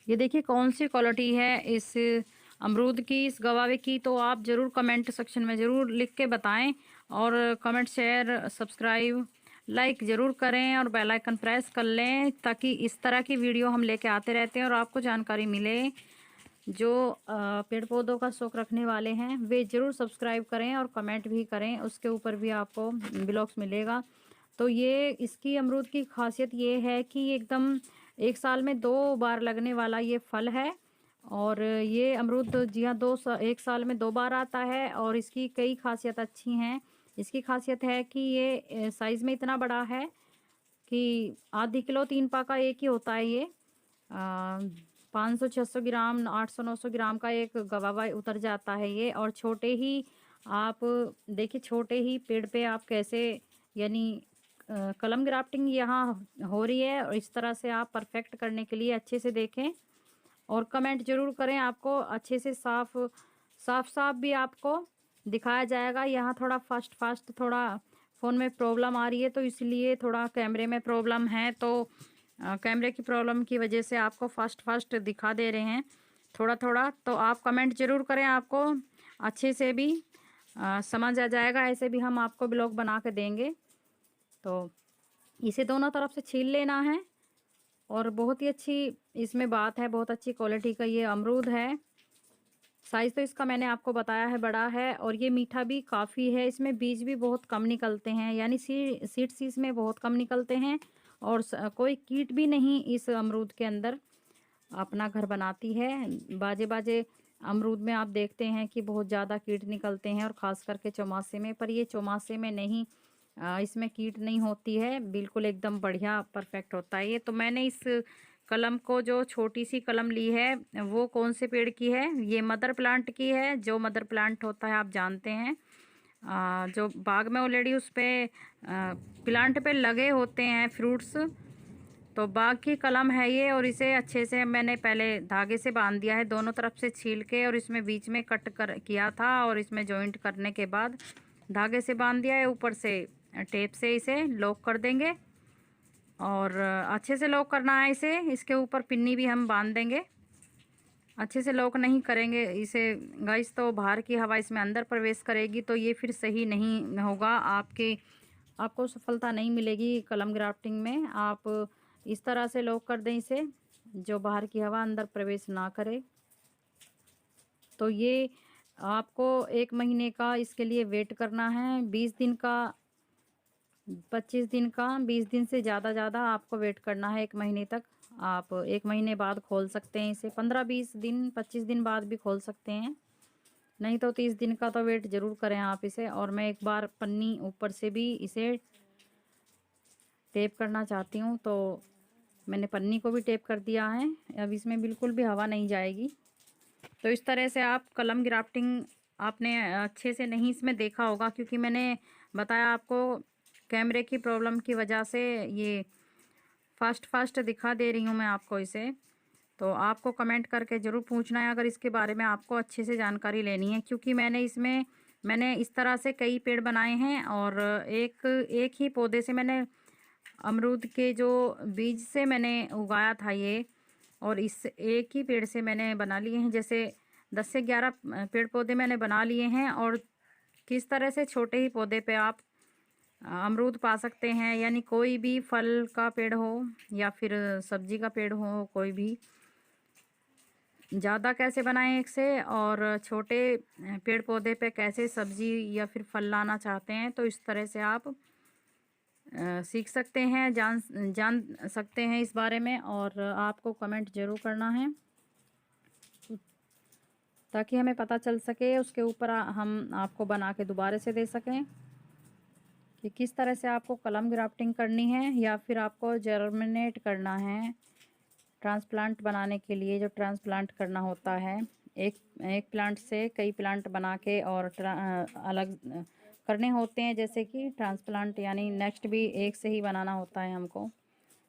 ये देखिए कौन सी क्वालिटी है इस अमरूद की, इस गवावे की, तो आप ज़रूर कमेंट सेक्शन में ज़रूर लिख के बताएं। और कमेंट, शेयर, सब्सक्राइब, लाइक ज़रूर करें और बेल आइकन प्रेस कर लें, ताकि इस तरह की वीडियो हम लेके आते रहते हैं और आपको जानकारी मिले। जो पेड़ पौधों का शौक रखने वाले हैं वे ज़रूर सब्सक्राइब करें और कमेंट भी करें, उसके ऊपर भी आपको ब्लॉग्स मिलेगा। तो ये इसकी अमरूद की खासियत ये है कि एकदम एक साल में 2 बार लगने वाला ये फल है। और ये अमरूद जी हाँ एक साल में 2 बार आता है। और इसकी कई खासियत अच्छी हैं। इसकी खासियत है कि ये साइज़ में इतना बड़ा है कि आधी किलो 3 पा का एक ही होता है ये। 500-600 ग्राम, 800-900 ग्राम का एक गवावा उतर जाता है ये। और छोटे ही आप देखिए, छोटे ही पेड़ पे आप कैसे, यानी कलम ग्राफ्टिंग यहाँ हो रही है। और इस तरह से आप परफेक्ट करने के लिए अच्छे से देखें और कमेंट जरूर करें। आपको अच्छे से साफ साफ साफ भी आपको दिखाया जाएगा। यहाँ थोड़ा फास्ट फास्ट, थोड़ा फ़ोन में प्रॉब्लम आ रही है, तो इसलिए थोड़ा कैमरे में प्रॉब्लम है। तो कैमरे की प्रॉब्लम की वजह से आपको फास्ट फास्ट दिखा दे रहे हैं थोड़ा थोड़ा। तो आप कमेंट ज़रूर करें, आपको अच्छे से भी समझ आ जाएगा। ऐसे भी हम आपको ब्लॉग बना के देंगे। तो इसे दोनों तरफ से छील लेना है। और बहुत ही अच्छी इसमें बात है, बहुत अच्छी क्वालिटी का ये अमरूद है। साइज़ तो इसका मैंने आपको बताया है, बड़ा है। और ये मीठा भी काफ़ी है। इसमें बीज भी बहुत कम निकलते हैं, यानी सीड्स इसमें बहुत कम निकलते हैं। और कोई कीट भी नहीं इस अमरूद के अंदर अपना घर बनाती है। बाजे बाजे अमरूद में आप देखते हैं कि बहुत ज़्यादा कीट निकलते हैं, और ख़ास करके चौमासे में। पर ये चौमासे में नहीं, इसमें कीट नहीं होती है, बिल्कुल एकदम बढ़िया परफेक्ट होता है ये। तो मैंने इस कलम को, जो छोटी सी कलम ली है, वो कौन से पेड़ की है, ये मदर प्लांट की है। जो मदर प्लांट होता है आप जानते हैं, जो बाग में ऑलरेडी उस पे प्लांट पे लगे होते हैं फ्रूट्स। तो बाग की कलम है ये। और इसे अच्छे से मैंने पहले धागे से बांध दिया है, दोनों तरफ से छील के, और इसमें बीच में कट कर किया था। और इसमें जॉइंट करने के बाद धागे से बांध दिया है। ऊपर से टेप से इसे लॉक कर देंगे। और अच्छे से लॉक करना है इसे। इसके ऊपर पिन्नी भी हम बांध देंगे। अच्छे से लॉक नहीं करेंगे इसे गाइस, तो बाहर की हवा इसमें अंदर प्रवेश करेगी, तो ये फिर सही नहीं होगा। आपको सफलता नहीं मिलेगी कलम ग्राफ्टिंग में। आप इस तरह से लॉक कर दें इसे, जो बाहर की हवा अंदर प्रवेश ना करे। तो ये आपको 1 महीने का इसके लिए वेट करना है, 20 दिन का, 25 दिन का, 20 दिन से ज़्यादा आपको वेट करना है 1 महीने तक। आप 1 महीने बाद खोल सकते हैं इसे, 15-20 दिन, 25 दिन बाद भी खोल सकते हैं। नहीं तो 30 दिन का तो वेट ज़रूर करें आप इसे। और मैं एक बार पन्नी ऊपर से भी इसे टेप करना चाहती हूँ, तो मैंने पन्नी को भी टेप कर दिया है। अब इसमें बिल्कुल भी हवा नहीं जाएगी। तो इस तरह से आप कलम ग्राफ्टिंग, आपने अच्छे से नहीं इसमें देखा होगा, क्योंकि मैंने बताया आपको कैमरे की प्रॉब्लम की वजह से ये फास्ट फास्ट दिखा दे रही हूँ मैं आपको इसे। तो आपको कमेंट करके ज़रूर पूछना है अगर इसके बारे में आपको अच्छे से जानकारी लेनी है, क्योंकि मैंने इस तरह से कई पेड़ बनाए हैं। और एक एक ही पौधे से मैंने अमरूद के जो बीज से मैंने उगाया था ये, और इस एक ही पेड़ से मैंने बना लिए हैं। जैसे 10 से 11 पेड़ पौधे मैंने बना लिए हैं। और किस तरह से छोटे ही पौधे पे आप अमरूद पा सकते हैं, यानी कोई भी फल का पेड़ हो या फिर सब्जी का पेड़ हो, कोई भी। ज़्यादा कैसे बनाएं एक से, और छोटे पेड़ पौधे पे कैसे सब्जी या फिर फल लाना चाहते हैं, तो इस तरह से आप सीख सकते हैं, जान जान सकते हैं इस बारे में। और आपको कमेंट ज़रूर करना है, ताकि हमें पता चल सके, उसके ऊपर हम आपको बना के दोबारा से दे सकें कि किस तरह से आपको कलम ग्राफ्टिंग करनी है, या फिर आपको जर्मिनेट करना है। ट्रांसप्लांट बनाने के लिए जो ट्रांसप्लांट करना होता है, एक प्लांट से कई प्लांट बना के और अलग करने होते हैं। जैसे कि ट्रांसप्लांट, यानी नेक्स्ट भी एक से ही बनाना होता है हमको,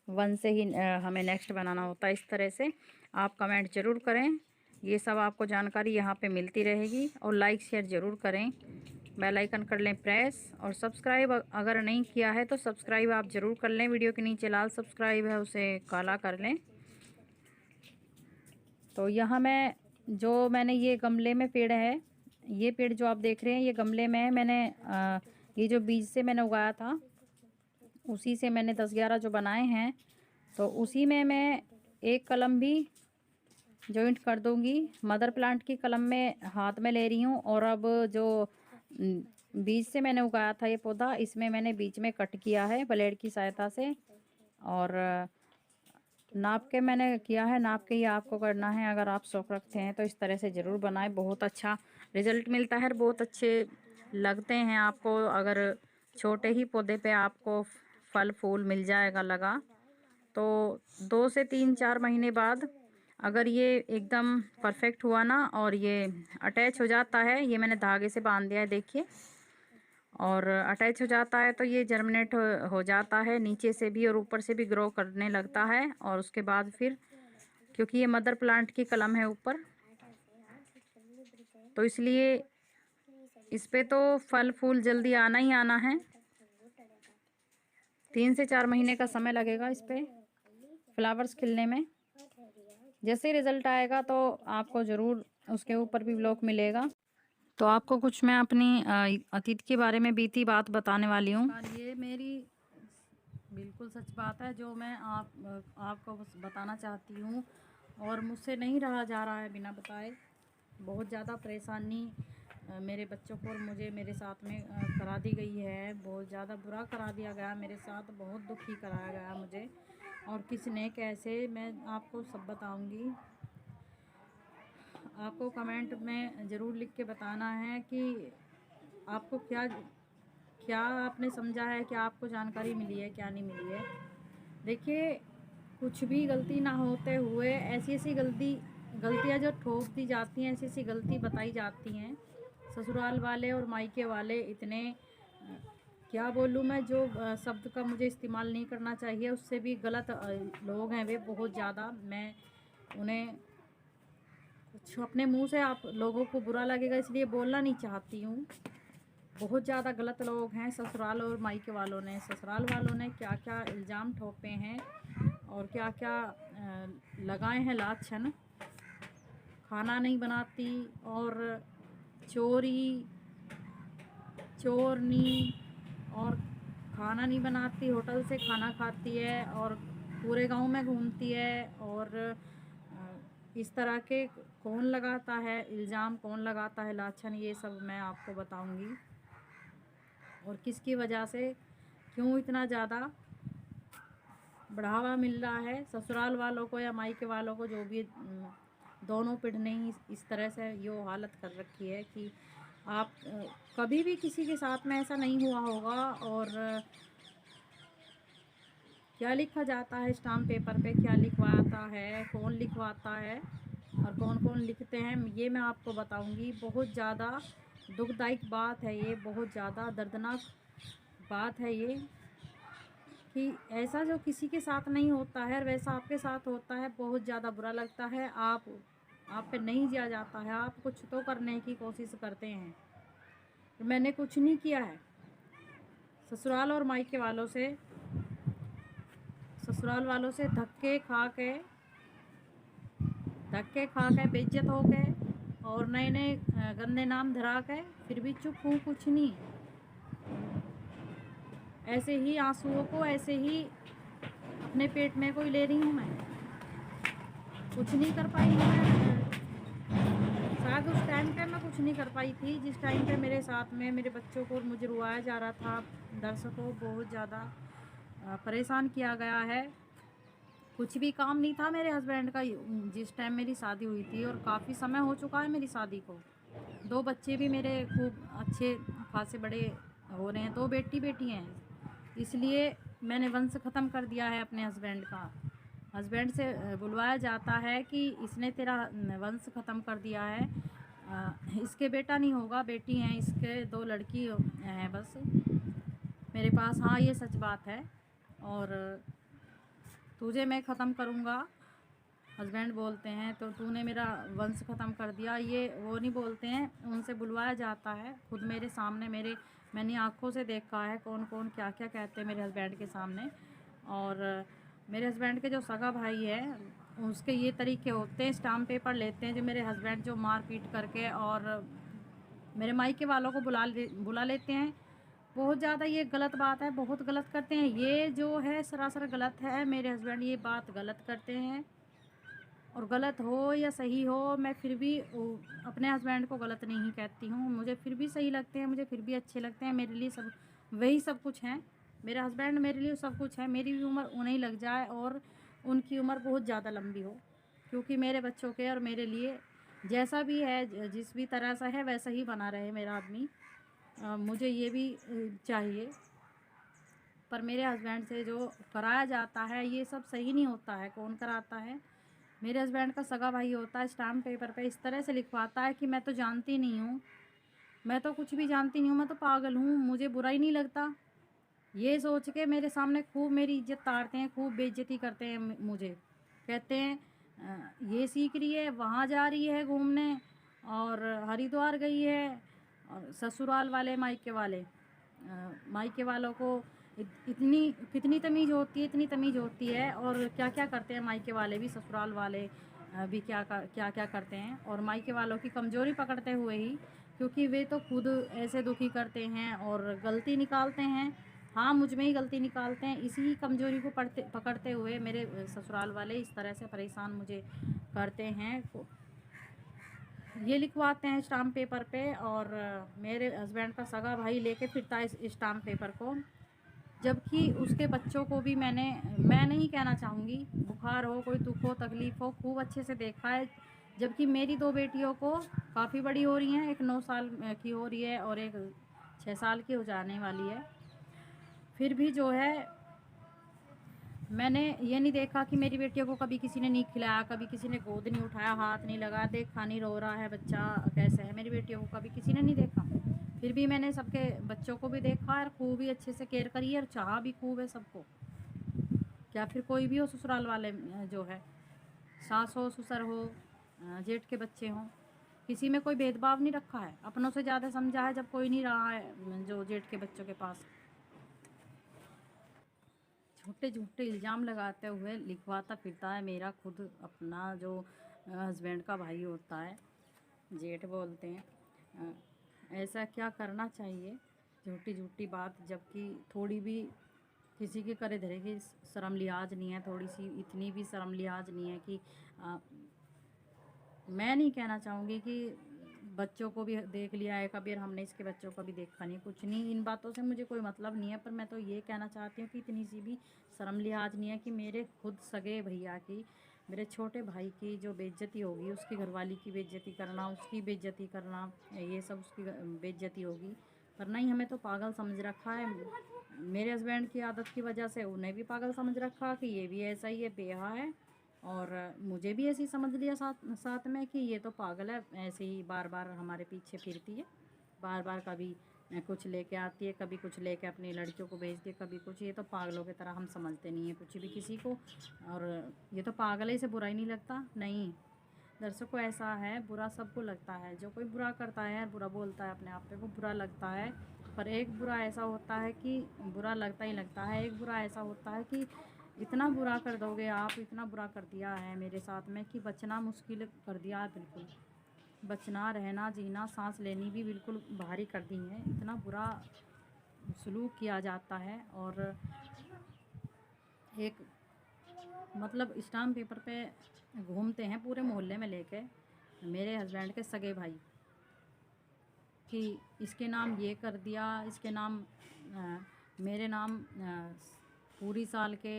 वन से ही हमें नेक्स्ट बनाना होता है। इस तरह से आप कमेंट ज़रूर करें। ये सब आपको जानकारी यहाँ पे मिलती रहेगी। और लाइक शेयर ज़रूर करें, बेल आइकन कर लें प्रेस। और सब्सक्राइब अगर नहीं किया है तो सब्सक्राइब आप ज़रूर कर लें। वीडियो के नीचे लाल सब्सक्राइब है, उसे काला कर लें। तो यहाँ मैं जो मैंने ये गमले में पेड़ है, ये पेड़ जो आप देख रहे हैं ये गमले में है। मैंने ये जो बीज से मैंने उगाया था उसी से मैंने 10-11 जो बनाए हैं, तो उसी में मैं एक कलम भी जॉइंट कर दूंगी। मदर प्लांट की कलम में हाथ में ले रही हूँ, और अब जो बीज से मैंने उगाया था ये पौधा, इसमें मैंने बीच में कट किया है ब्लेड की सहायता से, और नाप के मैंने किया है। नाप के ही आपको करना है। अगर आप शौक रखते हैं तो इस तरह से ज़रूर बनाएं, बहुत अच्छा रिजल्ट मिलता है, बहुत अच्छे लगते हैं आपको। अगर छोटे ही पौधे पे आपको फल फूल मिल जाएगा लगा, तो 2 से 3-4 महीने बाद अगर ये एकदम परफेक्ट हुआ ना और ये अटैच हो जाता है, ये मैंने धागे से बांध दिया है देखिए, और अटैच हो जाता है तो ये जर्मिनेट हो जाता है नीचे से भी और ऊपर से भी ग्रो करने लगता है। और उसके बाद फिर, क्योंकि ये मदर प्लांट की कलम है ऊपर, तो इसलिए इस पे तो फल फूल जल्दी आना ही आना है। 3 से 4 महीने का समय लगेगा इस पे फ्लावर्स खिलने में। जैसे ही रिजल्ट आएगा तो आपको ज़रूर उसके ऊपर भी ब्लॉग मिलेगा। तो आपको कुछ मैं अपनी अतीत के बारे में बीती बात बताने वाली हूँ। ये मेरी बिल्कुल सच बात है जो मैं आपको बस बताना चाहती हूँ, और मुझसे नहीं रहा जा रहा है बिना बताए। बहुत ज़्यादा परेशानी मेरे बच्चों को और मुझे मेरे साथ में करा दी गई है। बहुत ज़्यादा बुरा करा दिया गया मेरे साथ, बहुत दुखी कराया गया मुझे, और किसने कैसे मैं आपको सब बताऊंगी। आपको कमेंट में ज़रूर लिख के बताना है कि आपको क्या क्या आपने समझा है, क्या आपको जानकारी मिली है, क्या नहीं मिली है। देखिए, कुछ भी गलती ना होते हुए ऐसी ऐसी गलतियाँ जो ठोक दी जाती हैं, ऐसी ऐसी गलती बताई जाती हैं। ससुराल वाले और मायके वाले इतने क्या बोलूँ मैं, जो शब्द का मुझे इस्तेमाल नहीं करना चाहिए, उससे भी गलत लोग हैं वे बहुत ज़्यादा। मैं उन्हें कुछ अपने मुंह से आप लोगों को बुरा लगेगा इसलिए बोलना नहीं चाहती हूँ। बहुत ज़्यादा गलत लोग हैं ससुराल और मायके वालों ने। ससुराल वालों ने क्या क्या इल्ज़ाम ठोके हैं और क्या क्या लगाए हैं लाछन। खाना नहीं बनाती, और चोरी चोरनी, और खाना नहीं बनाती, होटल से खाना खाती है, और पूरे गांव में घूमती है। और इस तरह के कौन लगाता है इल्ज़ाम, कौन लगाता है लाछन, ये सब मैं आपको बताऊंगी। और किसकी वजह से, क्यों इतना ज़्यादा बढ़ावा मिल रहा है ससुराल वालों को या मायके वालों को, जो भी दोनों पीढ़ी ने ही इस तरह से ये हालत कर रखी है कि आप कभी भी किसी के साथ में ऐसा नहीं हुआ होगा। और क्या लिखा जाता है स्टाम्प पेपर पे, क्या लिखवाता है, कौन लिखवाता है और कौन कौन लिखते हैं, ये मैं आपको बताऊंगी। बहुत ज़्यादा दुखदायक बात है ये, बहुत ज़्यादा दर्दनाक बात है ये, कि ऐसा जो किसी के साथ नहीं होता है वैसा आपके साथ होता है। बहुत ज़्यादा बुरा लगता है। आप पे नहीं दिया जाता है, आप कुछ तो करने की कोशिश करते हैं। तो मैंने कुछ नहीं किया है। ससुराल और मायके वालों से, ससुराल वालों से धक्के खा के बेइज्जत हो के और नए नए गंदे नाम धरा के फिर भी चुप हूँ, कुछ नहीं। ऐसे ही आंसुओं को ऐसे ही अपने पेट में कोई ले रही हूँ मैं, कुछ नहीं कर पाई हूँ मैं। शायद उस टाइम पे मैं कुछ नहीं कर पाई थी जिस टाइम पे मेरे साथ में मेरे बच्चों को और मुझे रुआया जा रहा था। दर्शकों बहुत ज़्यादा परेशान किया गया है। कुछ भी काम नहीं था मेरे हस्बैंड का जिस टाइम मेरी शादी हुई थी, और काफ़ी समय हो चुका है मेरी शादी को। 2 बच्चे भी मेरे खूब अच्छे खासे बड़े हो रहे हैं, 2 बेटी हैं। इसलिए मैंने वंश ख़त्म कर दिया है अपने हस्बैंड का। हस्बैंड से बुलवाया जाता है कि इसने तेरा वंश ख़त्म कर दिया है, इसके बेटा नहीं होगा, बेटी हैं इसके, 2 लड़की हैं बस मेरे पास। हाँ, ये सच बात है, और तुझे मैं ख़त्म करूँगा, हस्बैंड बोलते हैं, तो तूने मेरा वंश ख़त्म कर दिया। ये वो नहीं बोलते हैं, उनसे बुलवाया जाता है खुद मेरे सामने। मैंने आँखों से देखा है कौन कौन क्या क्या कहते हैं मेरे हस्बैंड के सामने। और मेरे हस्बैंड के जो सगा भाई है उसके ये तरीके होते हैं, स्टाम्प पेपर लेते हैं जो मेरे हस्बैंड जो मार पीट करके और मेरे मायके वालों को बुला लेते हैं। बहुत ज़्यादा ये गलत बात है, बहुत गलत करते हैं, ये जो है सरासर गलत है। मेरे हस्बैंड ये बात गलत करते हैं, और गलत हो या सही हो मैं फिर भी अपने हस्बैंड को गलत नहीं कहती हूँ। मुझे फिर भी सही लगते हैं, मुझे फिर भी अच्छे लगते हैं। मेरे लिए सब वही सब कुछ हैं। मेरे हस्बैंड मेरे लिए सब कुछ है। मेरी भी उम्र उन्हें लग जाए और उनकी उम्र बहुत ज़्यादा लंबी हो, क्योंकि मेरे बच्चों के और मेरे लिए जैसा भी है, जिस भी तरह सा है वैसा ही बना रहे मेरा आदमी। मुझे ये भी चाहिए। पर मेरे हस्बैंड से जो कराया जाता है ये सब सही नहीं होता है। कौन कराता है? मेरे हस्बैंड का सगा भाई होता है, स्टाम्प पेपर पे इस तरह से लिखवाता है कि मैं तो जानती नहीं हूँ, मैं तो कुछ भी जानती नहीं हूँ, मैं तो पागल हूँ, मुझे बुरा ही नहीं लगता। ये सोच के मेरे सामने खूब मेरी इज्जत ताड़ते हैं, खूब बेइज्जती करते हैं। मुझे कहते हैं ये सीख रही है, वहाँ जा रही है घूमने, और हरिद्वार गई है, और ससुराल वाले मायके वाले मायके वालों को इतनी कितनी तमीज़ होती है, इतनी तमीज़ होती है। और क्या क्या करते हैं मायके वाले भी, ससुराल वाले भी क्या क्या करते हैं, और मायके वालों की कमज़ोरी पकड़ते हुए ही, क्योंकि वे तो खुद ऐसे दुखी करते हैं और गलती निकालते हैं। हाँ, मुझ में ही गलती निकालते हैं। इसी कमज़ोरी को पकड़ते हुए मेरे ससुराल वाले इस तरह से परेशान मुझे करते हैं। ये लिखवाते हैं स्टाम्प पेपर पे, और मेरे हस्बैंड का सगा भाई लेके फिरता है इस स्टाम्प पेपर को, जबकि उसके बच्चों को भी मैं नहीं कहना चाहूँगी, बुखार हो, कोई दुख हो, तकलीफ़ हो, खूब अच्छे से देखा है। जबकि मेरी 2 बेटियों को काफ़ी बड़ी हो रही हैं, एक 9 साल की हो रही है और एक 6 साल की हो जाने वाली है। फिर भी जो है मैंने ये नहीं देखा कि मेरी बेटियों को कभी किसी ने नहीं खिलाया, कभी किसी ने गोद नहीं उठाया, हाथ नहीं लगाया, देखा नहीं रो रहा है बच्चा कैसे है। मेरी बेटियों को कभी किसी ने नहीं देखा। फिर भी मैंने सबके बच्चों को भी देखा और खूब ही अच्छे से केयर करी है, और चाहा भी खूब है सबको। क्या फिर कोई भी हो, ससुराल वाले जो है, सास हो, ससुर हो, जेठ के बच्चे हों, किसी में कोई भेदभाव नहीं रखा है। अपनों से ज़्यादा समझा है जब कोई नहीं रहा है जो जेठ के बच्चों के पास। झूठे झूठे इल्ज़ाम लगाते हुए लिखवाता फिरता है मेरा खुद अपना जो हस्बैंड का भाई होता है, जेठ बोलते हैं। ऐसा क्या करना चाहिए? झूठी झूठी बात, जबकि थोड़ी भी किसी के करे धरे की शर्म लिहाज नहीं है, थोड़ी सी इतनी भी शर्म लिहाज नहीं है कि मैं नहीं कहना चाहूँगी कि बच्चों को भी देख लिया है कभी, और हमने इसके बच्चों को भी देखा नहीं, कुछ नहीं। इन बातों से मुझे कोई मतलब नहीं है, पर मैं तो ये कहना चाहती हूँ कि इतनी सी भी शर्म लिहाज नहीं है कि मेरे खुद सगे भैया की, मेरे छोटे भाई की जो बेइज्जती होगी, उसकी घरवाली की बेइज्जती करना, उसकी बेइज्जती करना, ये सब उसकी बेइज्जती होगी। पर नहीं, हमें तो पागल समझ रखा है। मेरे हस्बैंड की आदत की वजह से उन्हें भी पागल समझ रखा कि ये भी ऐसा ही है, बेहा है। और मुझे भी ऐसे ही समझ लिया साथ साथ में कि ये तो पागल है, ऐसे ही बार बार हमारे पीछे फिरती है, बार बार कभी कुछ लेके आती है, कभी कुछ लेके अपनी लड़कियों को भेजती है, कभी कुछ। ये तो पागलों की तरह, हम समझते नहीं है कुछ भी किसी को, और ये तो पागल है, इसे बुरा ही नहीं लगता। नहीं, दर्शकों ऐसा है, बुरा सबको लगता है। जो कोई बुरा करता है, बुरा बोलता है अपने आप पे, वो बुरा लगता है। पर एक बुरा ऐसा होता है कि बुरा लगता ही लगता है। एक बुरा ऐसा होता है कि इतना बुरा कर दोगे आप, इतना बुरा कर दिया है मेरे साथ में कि बचना मुश्किल कर दिया है बिल्कुल। बचना, रहना, जीना, सांस लेनी भी बिल्कुल भारी कर दी है। इतना बुरा सलूक किया जाता है। और एक मतलब स्टाम्प पेपर पे घूमते हैं पूरे मोहल्ले में लेके मेरे हस्बैंड के सगे भाई, कि इसके नाम ये कर दिया, इसके नाम मेरे नाम पूरी साल के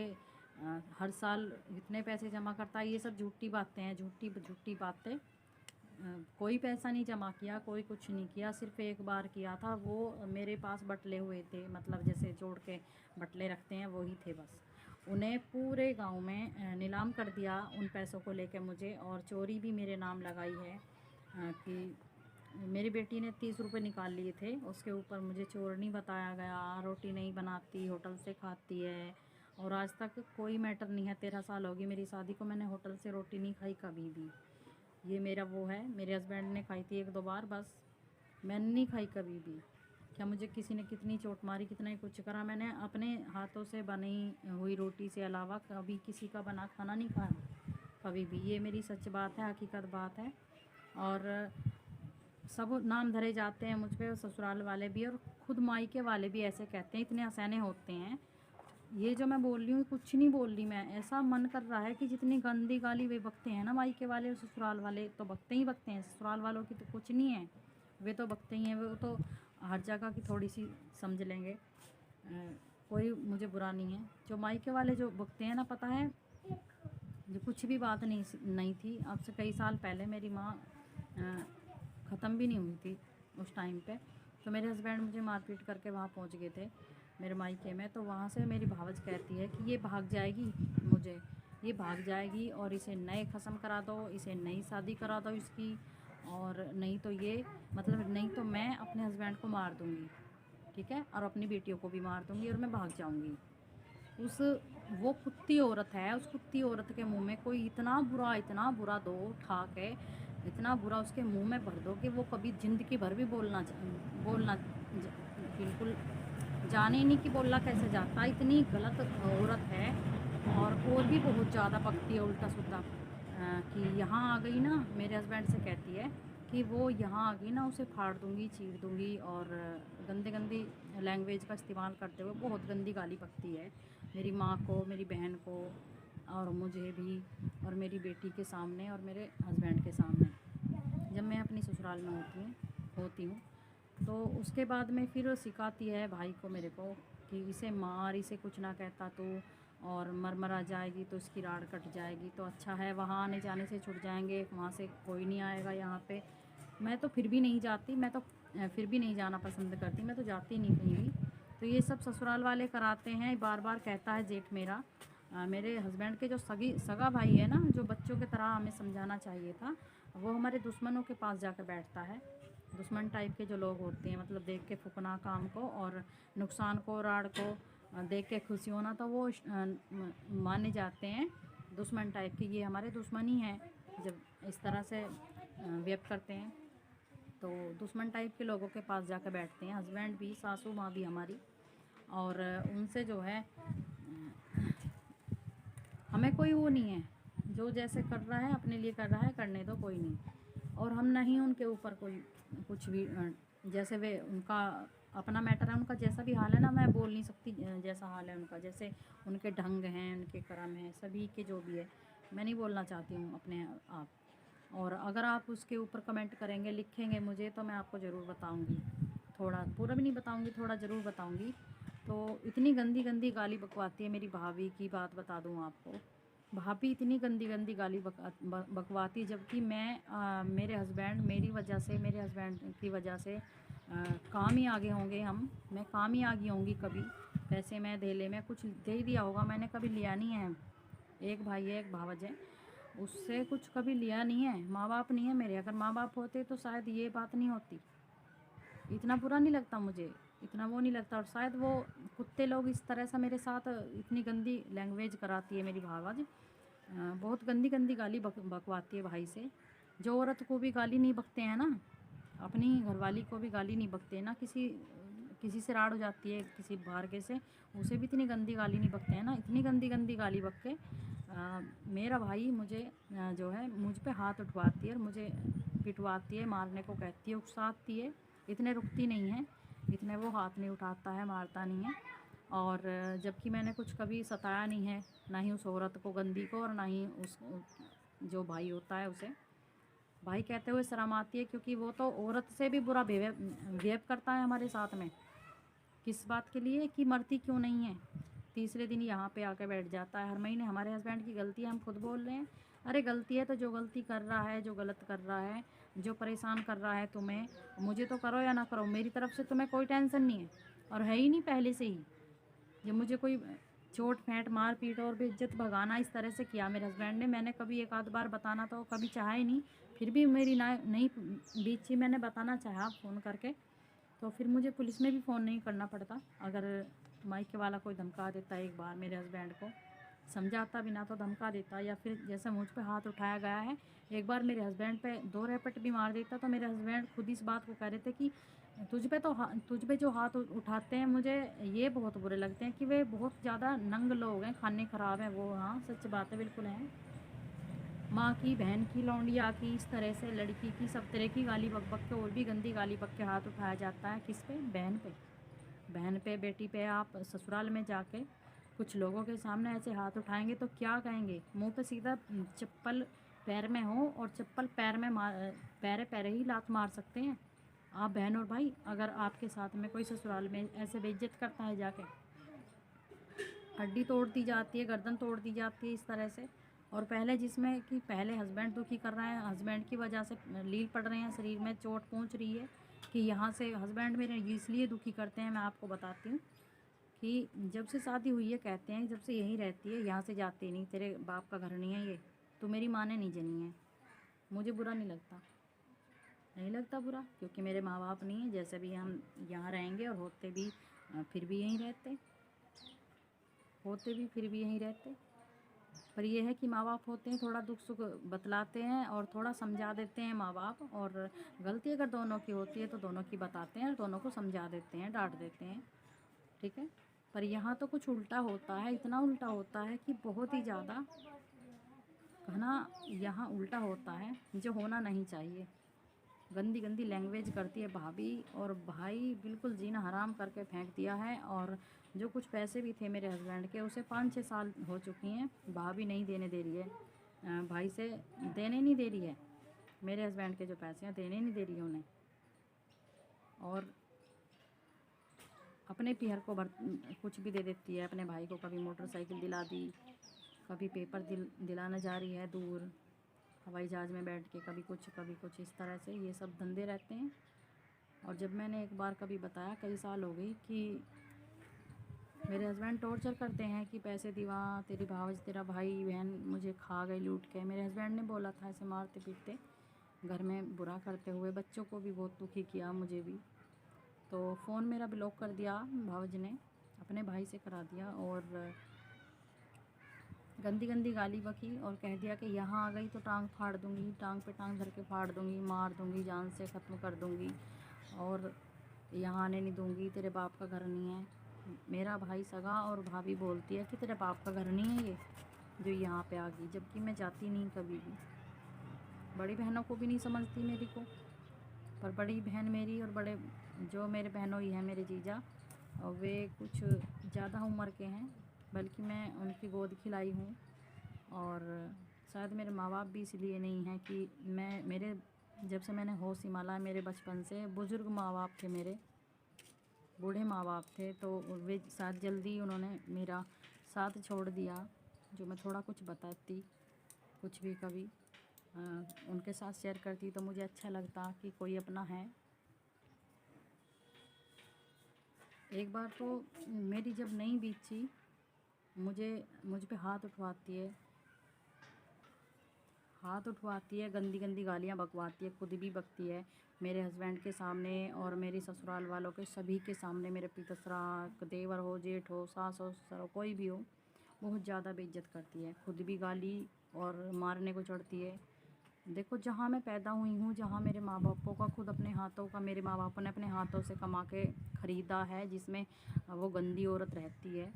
हर साल इतने पैसे जमा करता है। ये सब झूठी बातें हैं, झूठी झूठी बातें। कोई पैसा नहीं जमा किया, कोई कुछ नहीं किया, सिर्फ एक बार किया था। वो मेरे पास बटले हुए थे, मतलब जैसे जोड़ के बटले रखते हैं, वही थे बस। उन्हें पूरे गांव में नीलाम कर दिया उन पैसों को लेके मुझे, और चोरी भी मेरे नाम लगाई है कि मेरी बेटी ने 30 रुपये निकाल लिए थे, उसके ऊपर मुझे चोर नहीं बताया गया, रोटी नहीं बनाती, होटल से खाती है। और आज तक कोई मैटर नहीं है, 13 साल होगी मेरी शादी को, मैंने होटल से रोटी नहीं खाई कभी भी। ये मेरा वो है, मेरे हस्बैंड ने खाई थी 1-2 बार बस, मैंने नहीं खाई कभी भी। क्या मुझे किसी ने कितनी चोट मारी, कितना ही कुछ करा, मैंने अपने हाथों से बनी हुई रोटी से अलावा कभी किसी का बना खाना नहीं खाया, कभी भी। ये मेरी सच बात है, हकीकत बात है। और सब नाम धरे जाते हैं मुझ पे, ससुराल वाले भी और खुद मायके वाले भी ऐसे कहते हैं, इतने हसीने होते हैं। ये जो मैं बोल रही हूँ कुछ नहीं बोल रही मैं, ऐसा मन कर रहा है कि जितनी गंदी गाली वे बकते हैं ना मायके वाले और ससुराल वाले, तो बकते ही बकते हैं। ससुराल वालों की तो कुछ नहीं है, वे तो बकते ही हैं। वो तो हर जगह की थोड़ी सी समझ लेंगे। कोई मुझे बुरा नहीं है। जो मायके वाले जो बकते हैं ना, पता है जो कुछ भी बात नहीं थी। अब से कई साल पहले मेरी माँ ख़त्म भी नहीं हुई थी उस टाइम पे, तो मेरे हस्बैंड मुझे मारपीट करके वहाँ पहुँच गए थे मेरे मायके में। तो वहाँ से मेरी भावज कहती है कि ये भाग जाएगी, मुझे ये भाग जाएगी और इसे नए ख़त्म करा दो, इसे नई शादी करा दो इसकी, और नहीं तो ये मतलब नहीं तो मैं अपने हस्बैंड को मार दूँगी, ठीक है, और अपनी बेटियों को भी मार दूँगी और मैं भाग जाऊँगी। उस वो कुत्ती औरत है, उस कुत्ती औरत के मुंह में कोई इतना बुरा दो उठा के, इतना बुरा उसके मुंह में भर दो कि वो कभी ज़िंदगी भर भी बिल्कुल जाने ही नहीं कि बोलना कैसे जाता। इतनी गलत औरत है। और भी बहुत ज़्यादा पकती है उल्टा सुद्धा, कि यहाँ आ गई ना, मेरे हस्बैंड से कहती है कि वो यहाँ आ गई ना उसे फाड़ दूँगी, चीर दूँगी। और गंदे गंदी लैंग्वेज का इस्तेमाल करते हुए बहुत गंदी गाली बकती है मेरी माँ को, मेरी बहन को, और मुझे भी, और मेरी बेटी के सामने और मेरे हस्बैंड के सामने, जब मैं अपनी ससुराल में होती हूँ। तो उसके बाद में फिर सिखाती है भाई को, मेरे को, कि इसे मार, इसे कुछ ना कहता तो, और मर जाएगी तो इसकी राड़ कट जाएगी, तो अच्छा है वहाँ आने जाने से छुट जाएंगे, वहाँ से कोई नहीं आएगा यहाँ पे। मैं तो फिर भी नहीं जाती, मैं तो फिर भी नहीं जाना पसंद करती, मैं तो जाती नहीं कहीं भी। तो ये सब ससुराल वाले कराते हैं, बार बार कहता है जेठ मेरा, मेरे हस्बैंड के जो सगा भाई है ना, जो बच्चों की तरह हमें समझाना चाहिए था, वो हमारे दुश्मनों के पास जाकर बैठता है। दुश्मन टाइप के जो लोग होते हैं, मतलब देख के फुकना काम को और नुकसान को, राड़ को देख के खुशी होना, तो वो माने जाते हैं दुश्मन टाइप के। ये हमारे दुश्मन ही हैं जब इस तरह से व्यक्त करते हैं। तो दुश्मन टाइप के लोगों के पास जाकर बैठते हैं, हस्बैंड भी, सासू माँ भी हमारी। और उनसे जो है हमें कोई वो नहीं है, जो जैसे कर रहा है अपने लिए कर रहा है, करने दो, कोई नहीं। और हम नहीं उनके ऊपर कोई कुछ भी, जैसे वे उनका अपना मैटर है, उनका जैसा भी हाल है ना, मैं बोल नहीं सकती जैसा हाल है उनका, जैसे उनके ढंग हैं, उनके कर्म हैं, सभी के जो भी है, मैं नहीं बोलना चाहती हूँ अपने आप। और अगर आप उसके ऊपर कमेंट करेंगे, लिखेंगे मुझे, तो मैं आपको ज़रूर बताऊँगी, थोड़ा पूरा भी नहीं बताऊँगी, थोड़ा ज़रूर बताऊँगी। तो इतनी गंदी गंदी गाली बकवाती है। मेरी भाभी की बात बता दूँ आपको, भाभी इतनी गंदी गंदी गाली बकवाती, जबकि मैं मेरे हस्बैंड, मेरी वजह से, मेरे हस्बैंड की वजह से काम ही आगे होंगे हम, मैं काम ही आगे होंगी कभी। पैसे में धेले में कुछ दे ही दिया होगा, मैंने कभी लिया नहीं है। एक भाई है, एक भावज है, उससे कुछ कभी लिया नहीं है। माँ बाप नहीं है मेरे, अगर माँ बाप होते तो शायद ये बात नहीं होती। इतना बुरा नहीं लगता मुझे, इतना वो नहीं लगता। और शायद वो कुत्ते लोग इस तरह से मेरे साथ इतनी गंदी लैंग्वेज कराती है मेरी भावज, बहुत गंदी गंदी गाली बकवाती है भाई से। जो औरत को भी गाली नहीं बकते हैं ना, अपनी घरवाली को भी गाली नहीं बकते ना, किसी किसी से राड़ हो जाती है किसी बाहर के से, उसे भी इतनी गंदी गाली नहीं बकते हैं ना, इतनी गंदी गंदी गाली बक के मेरा भाई मुझे जो है मुझ पे हाथ उठवाती है और मुझे पिटवाती है, मारने को कहती है, उकसाती है। इतने रुकती नहीं है, इतने वो हाथ नहीं उठाता है, मारता नहीं है। और जबकि मैंने कुछ कभी सताया नहीं है, ना ही उस औरत को गंदी को, और ना ही उस जो भाई होता है उसे भाई कहते हुए शर्म आती है, क्योंकि वो तो औरत से भी बुरा बिहेव करता है हमारे साथ में। किस बात के लिए कि मरती क्यों नहीं है, तीसरे दिन यहाँ पे आके बैठ जाता है हर महीने। हमारे हस्बैंड की गलती है, हम खुद बोल रहे हैं, अरे गलती है तो जो गलती कर रहा है, जो गलत कर रहा है, जो परेशान कर रहा है तुम्हें, मुझे तो करो या ना करो, मेरी तरफ से तुम्हें कोई टेंशन नहीं है, और है ही नहीं पहले से ही। जब मुझे कोई चोट फेंट मार पीट और बेइज्जत भगाना इस तरह से किया मेरे हस्बैंड ने, मैंने कभी एक आध बार बताना तो कभी चाहा ही नहीं, फिर भी मेरी ना नहीं बीच ही मैंने बताना चाहा फ़ोन करके, तो फिर मुझे पुलिस में भी फ़ोन नहीं करना पड़ता। अगर माइके वाला कोई धमका देता एक बार मेरे हस्बैंड को, समझाता भी ना तो धमका देता, या फिर जैसे मुझ पे हाथ उठाया गया है, एक बार मेरे हस्बैंड पे 2 रैपट भी मार देता, तो मेरे हस्बैंड खुद इस बात को कह रहे थे कि तुझ पे जो हाथ उठाते हैं, मुझे ये बहुत बुरे लगते हैं कि वे बहुत ज़्यादा नंग लोग हैं, खाने ख़राब हैं वो। हाँ सच बात है, बिल्कुल हैं। माँ की, बहन की, लौंडिया की, इस तरह से लड़की की, सब तरह की गाली बक बक के, और भी गंदी गाली बक के हाथ उठाया जाता है। किस पे? बहन पे। बहन पे, बेटी पे। आप ससुराल में जाके कुछ लोगों के सामने ऐसे हाथ उठाएंगे तो क्या कहेंगे? मुंह पे सीधा चप्पल पैर में हो और चप्पल पैर में मार, पैरे पैरे ही लात मार सकते हैं आप बहन और भाई। अगर आपके साथ में कोई ससुराल में ऐसे बेइज्जत करता है जाके, हड्डी तोड़ दी जाती है, गर्दन तोड़ दी जाती है इस तरह से। और पहले जिसमें कि पहले हस्बैंड दुखी कर रहा है, हस्बैंड की वजह से लील पड़ रहे हैं, शरीर में चोट पहुंच रही है, कि यहाँ से हस्बैंड मेरे इसलिए दुखी करते हैं। मैं आपको बताती हूँ कि जब से शादी हुई है, कहते हैं जब से यहीं रहती है, यहाँ से जाती नहीं, तेरे बाप का घर नहीं है ये, तो मेरी माँ ने नहीं जनी है। मुझे बुरा नहीं लगता, नहीं लगता बुरा, क्योंकि मेरे माँ बाप नहीं है। जैसे भी हम यहाँ रहेंगे और होते भी फिर भी यहीं रहते, होते भी फिर भी यहीं रहते। पर ये है कि माँ बाप होते हैं, थोड़ा दुख सुख बतलाते हैं और थोड़ा समझा देते हैं माँ बाप। और गलती अगर दोनों की होती है तो दोनों की बताते हैं और दोनों को समझा देते हैं, डांट देते हैं, ठीक है। पर यहाँ तो कुछ उल्टा होता है, इतना उल्टा होता है कि बहुत ही ज़्यादा कहना, यहाँ उल्टा होता है जो होना नहीं चाहिए। गंदी गंदी लैंग्वेज करती है भाभी और भाई, बिल्कुल जीना हराम करके फेंक दिया है। और जो कुछ पैसे भी थे मेरे हस्बैंड के, उसे 5-6 साल हो चुकी हैं, भाभी नहीं देने दे रही है, भाई से देने नहीं दे रही है। मेरे हस्बैंड के जो पैसे हैं देने नहीं दे रही है उन्हें। और अपने पीहर को कुछ भी दे देती है अपने भाई को, कभी मोटरसाइकिल दिला दी, कभी पेपर दिलाने जा रही है दूर हवाई जहाज़ में बैठ के, कभी कुछ इस तरह से। ये सब धंधे रहते हैं। और जब मैंने एक बार कभी बताया, कई साल हो गई, कि मेरे हस्बैंड टॉर्चर करते हैं कि पैसे दिवा, तेरी भावज, तेरा भाई बहन मुझे खा गए लूट के। मेरे हस्बैंड ने बोला था ऐसे मारते पीटते, घर में बुरा करते हुए, बच्चों को भी बहुत दुखी किया, मुझे भी। तो फ़ोन मेरा ब्लॉक कर दिया भावज ने, अपने भाई से करा दिया, और गंदी गंदी गाली बकी, और कह दिया कि यहाँ आ गई तो टांग फाड़ दूँगी, टांग पे टांग धर के फाड़ दूँगी, मार दूँगी, जान से ख़त्म कर दूँगी, और यहाँ आने नहीं दूँगी, तेरे बाप का घर नहीं है। मेरा भाई सगा और भाभी बोलती है कि तेरे बाप का घर नहीं है ये जो यहाँ पे आ गई, जबकि मैं जाती नहीं कभी भी। बड़ी बहनों को भी नहीं समझती मेरी को, पर बड़ी बहन मेरी और बड़े जो मेरे बहनों ही हैं, मेरे जीजा, और वे कुछ ज़्यादा उम्र के हैं, बल्कि मैं उनकी गोद खिलाई हूँ। और शायद मेरे माँ बाप भी इसलिए नहीं हैं कि मेरे जब से मैंने होश संभाला है, मेरे बचपन से बुज़ुर्ग माँ बाप थे मेरे, बूढ़े माँ बाप थे, तो वे शायद जल्दी उन्होंने मेरा साथ छोड़ दिया। जो मैं थोड़ा कुछ बताती, कुछ भी कभी उनके साथ शेयर करती, तो मुझे अच्छा लगता कि कोई अपना है। एक बार तो मेरी जब नहीं बीती, मुझ पे हाथ उठवाती है, गंदी गंदी गालियाँ बकवाती है, खुद भी बकती है मेरे हस्बैंड के सामने और मेरी ससुराल वालों के सभी के सामने। मेरे पितसरा, देवर हो, जेठ हो, सास हो, ससुर हो, कोई भी हो, बहुत ज़्यादा बेइज्जत करती है, खुद भी गाली और मारने को चढ़ती है। देखो, जहाँ मैं पैदा हुई हूँ, जहाँ मेरे माँ बापों का खुद अपने हाथों का, मेरे माँ बापों ने अपने हाथों से कमा के ख़रीदा है, जिसमें वो गंदी औरत रहती है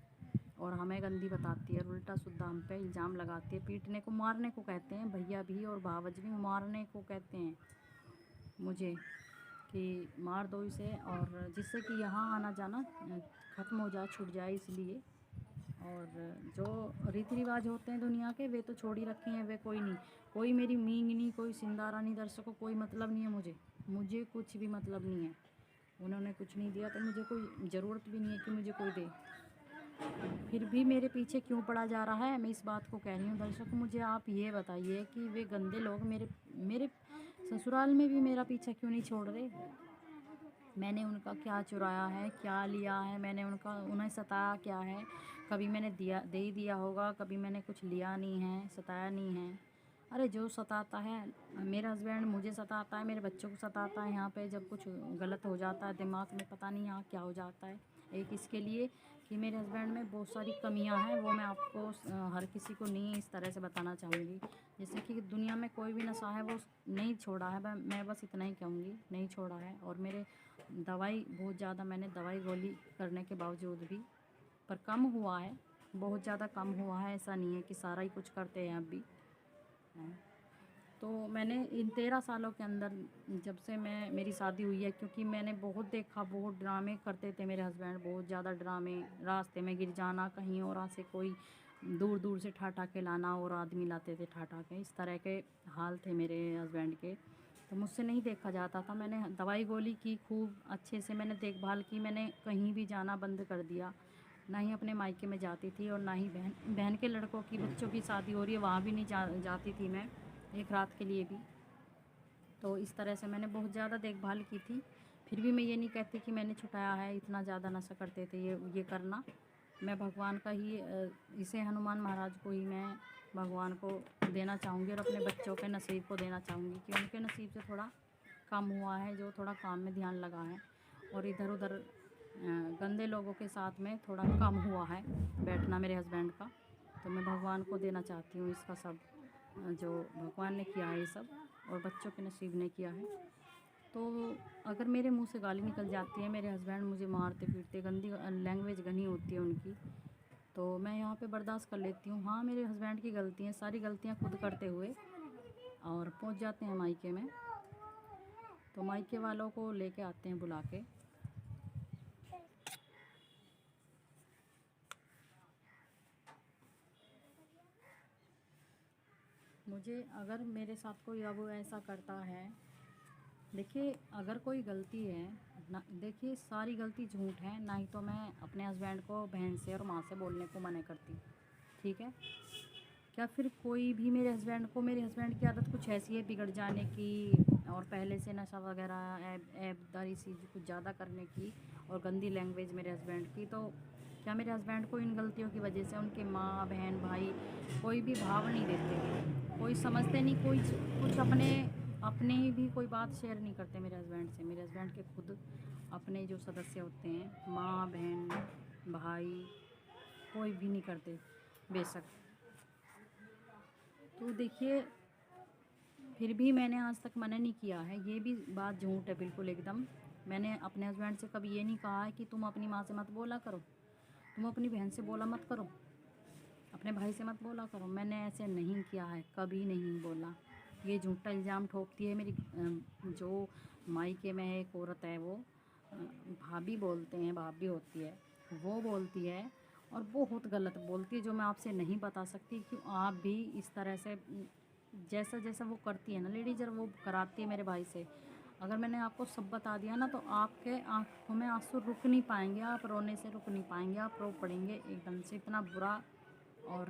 और हमें गंदी बताती है, उल्टा सुद्धा हम पे इल्ज़ाम लगाती है। पीटने को, मारने को कहते हैं भैया भी और भावज भी, मारने को कहते हैं मुझे कि मार दो इसे, और जिससे कि यहाँ आना जाना ख़त्म हो जाए, छूट जाए, इसलिए। और जो रीति रिवाज होते हैं दुनिया के, वे तो छोड़ ही रखे हैं, वे कोई नहीं, कोई मेरी मींगनी, कोई सिंदारा नहीं, दर्शकों कोई मतलब नहीं है मुझे कुछ भी मतलब नहीं है। उन्होंने कुछ नहीं दिया तो मुझे कोई ज़रूरत भी नहीं है कि मुझे कोई दे। फिर भी मेरे पीछे क्यों पड़ा जा रहा है, मैं इस बात को कह रही हूँ। दर्शक, मुझे आप ये बताइए कि वे गंदे लोग मेरे ससुराल में भी मेरा पीछा क्यों नहीं छोड़ रहे। मैंने उनका क्या चुराया है, क्या लिया है, मैंने उन्हें सताया क्या है? कभी मैंने दे ही दिया होगा, कभी मैंने कुछ लिया नहीं है, सताया नहीं है। अरे जो सताता है, मेरा हस्बैंड मुझे सताता है, मेरे बच्चों को सताता है। यहाँ पे जब कुछ गलत हो जाता है दिमाग में, पता नहीं यहाँ क्या हो जाता है। एक इसके लिए कि मेरे हस्बैंड में बहुत सारी कमियां हैं, वो मैं आपको हर किसी को नहीं इस तरह से बताना चाहूँगी। जैसे कि दुनिया में कोई भी नशा है वो नहीं छोड़ा है, मैं बस इतना ही कहूँगी, नहीं छोड़ा है। और मेरे दवाई बहुत ज़्यादा, मैंने दवाई गोली करने के बावजूद भी, पर कम हुआ है, बहुत ज़्यादा कम हुआ है, ऐसा नहीं है कि सारा ही कुछ करते हैं अब भी। तो मैंने इन 13 सालों के अंदर, जब से मैं मेरी शादी हुई है, क्योंकि मैंने बहुत देखा, बहुत ड्रामे करते थे मेरे हस्बैंड, बहुत ज़्यादा ड्रामे, रास्ते में गिर जाना, कहीं और से कोई दूर दूर से ठा ठा के लाना और आदमी लाते थे ठा ठा के, इस तरह के हाल थे मेरे हस्बैंड के। तो मुझसे नहीं देखा जाता था। मैंने दवाई गोली की, खूब अच्छे से मैंने देखभाल की, मैंने कहीं भी जाना बंद कर दिया, ना ही अपने मायके में जाती थी और ना ही बहन बहन के लड़कों की, बच्चों की शादी हो रही है वहाँ भी नहीं जाती थी मैं, एक रात के लिए भी। तो इस तरह से मैंने बहुत ज़्यादा देखभाल की थी। फिर भी मैं ये नहीं कहती कि मैंने छुटाया है, इतना ज़्यादा नशा करते थे ये करना। मैं भगवान का ही इसे हनुमान महाराज को ही मैं भगवान को देना चाहूँगी और अपने बच्चों के नसीब को देना चाहूँगी कि उनके नसीब से थोड़ा कम हुआ है, जो थोड़ा काम में ध्यान लगा है और इधर उधर गंदे लोगों के साथ में थोड़ा कम हुआ है बैठना मेरे हस्बैंड का। तो मैं भगवान को देना चाहती हूँ इसका सब, जो भगवान ने किया है ये सब और बच्चों के नसीब ने किया है। तो अगर मेरे मुंह से गाली निकल जाती है, मेरे हस्बैंड मुझे मारते पीटते, गंदी लैंग्वेज घनी होती है उनकी, तो मैं यहाँ पे बर्दाश्त कर लेती हूँ। हाँ, मेरे हस्बैंड की गलती है, सारी गलतियाँ खुद करते हुए, और पहुँच जाते हैं मायके में, तो मायके वालों को लेके आते हैं बुला के। मुझे अगर मेरे साथ कोई अब ऐसा करता है, देखिए अगर कोई गलती है ना, देखिए सारी गलती झूठ है, ना ही तो मैं अपने हस्बैंड को बहन से और माँ से बोलने को मना करती, ठीक है। क्या फिर कोई भी मेरे हस्बैंड की आदत कुछ ऐसी है बिगड़ जाने की, और पहले से नशा वगैरह ऐबदारी सी कुछ ज़्यादा करने की और गंदी लैंग्वेज मेरे हस्बैंड की, तो क्या मेरे हस्बैंड को इन गलतियों की वजह से उनके माँ बहन भाई कोई भी भाव नहीं देते, कोई समझते नहीं, कोई कुछ अपने भी कोई बात शेयर नहीं करते मेरे हस्बैंड से। मेरे हस्बैंड के खुद अपने जो सदस्य होते हैं, माँ बहन भाई, कोई भी नहीं करते बेशक। तो देखिए फिर भी मैंने आज तक मना नहीं किया है, ये भी बात झूठ है बिल्कुल एकदम। मैंने अपने हस्बैंड से कभी ये नहीं कहा है कि तुम अपनी माँ से मत बोला करो, तुम अपनी बहन से बोला मत करो, अपने भाई से मत बोला करो। मैंने ऐसे नहीं किया है, कभी नहीं बोला। ये झूठा इल्ज़ाम ठोकती है मेरी जो मायके में एक औरत है, वो भाभी बोलते हैं, भाभी होती है, वो बोलती है और बहुत गलत बोलती है, जो मैं आपसे नहीं बता सकती कि आप भी इस तरह से जैसा जैसा वो करती है ना लेडीज, और वो कराती है मेरे भाई से। अगर मैंने आपको सब बता दिया ना, तो आपके आंखों में आंसू रुक नहीं पाएंगे, आप रोने से रुक नहीं पाएंगे, आप रो पड़ेंगे एकदम से, इतना बुरा। और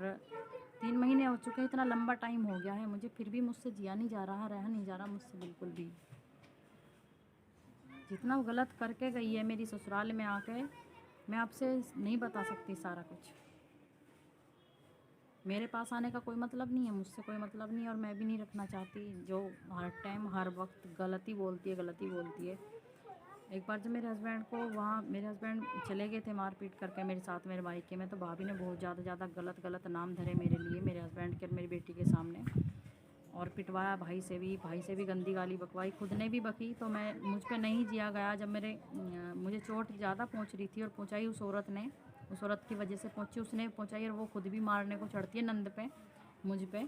3 महीने हो चुके हैं, इतना लंबा टाइम हो गया है मुझे, फिर भी मुझसे जिया नहीं जा रहा, रहा नहीं जा रहा मुझसे बिल्कुल भी। जितना वो गलत करके गई है मेरी ससुराल में आके, मैं आपसे नहीं बता सकती सारा कुछ। मेरे पास आने का कोई मतलब नहीं है, मुझसे कोई मतलब नहीं है, और मैं भी नहीं रखना चाहती, जो हर टाइम हर वक्त गलती बोलती है, गलती बोलती है। एक बार जब मेरे हस्बैंड को वहाँ, मेरे हस्बैंड चले गए थे मारपीट करके मेरे साथ मेरे मायके में, तो भाभी ने बहुत ज़्यादा गलत नाम धरे मेरे लिए, मेरे हस्बैंड के और मेरी बेटी के सामने, और पिटवाया। भाई से भी गंदी गाली बकवाई, खुद ने भी बकी। तो मैं, मुझ पे नहीं जिया गया। जब मुझे चोट ज़्यादा पहुंच रही थी और पहुंचाई उस औरत ने, उस औरत की वजह से पहुंची, उसने पहुंचाई, और वो खुद भी मारने को चढ़ती है नंद पे, मुझ पे।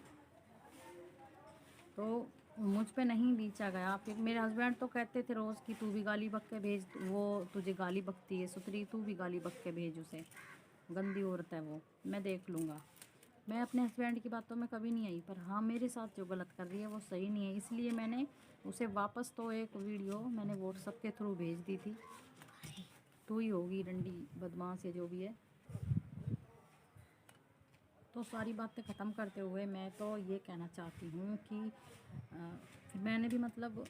तो मुझ पे नहीं बीचा गया। फिर मेरे हस्बैंड तो कहते थे रोज़ कि तू भी गाली बक के भेज, वो तुझे गाली बकती है सुतरी, तू भी गाली बक के भेज उसे, गंदी औरत है वो, मैं देख लूँगा। मैं अपने हस्बैंड की बातों में कभी नहीं आई, पर हाँ मेरे साथ जो गलत कर रही है वो सही नहीं है, इसलिए मैंने उसे वापस तो एक वीडियो मैंने व्हाट्सएप के थ्रू भेज दी थी। तू ही होगी डंडी बदमाश या जो भी है। तो सारी बातें ख़त्म करते हुए मैं तो ये कहना चाहती हूँ कि फिर मैंने भी मतलब,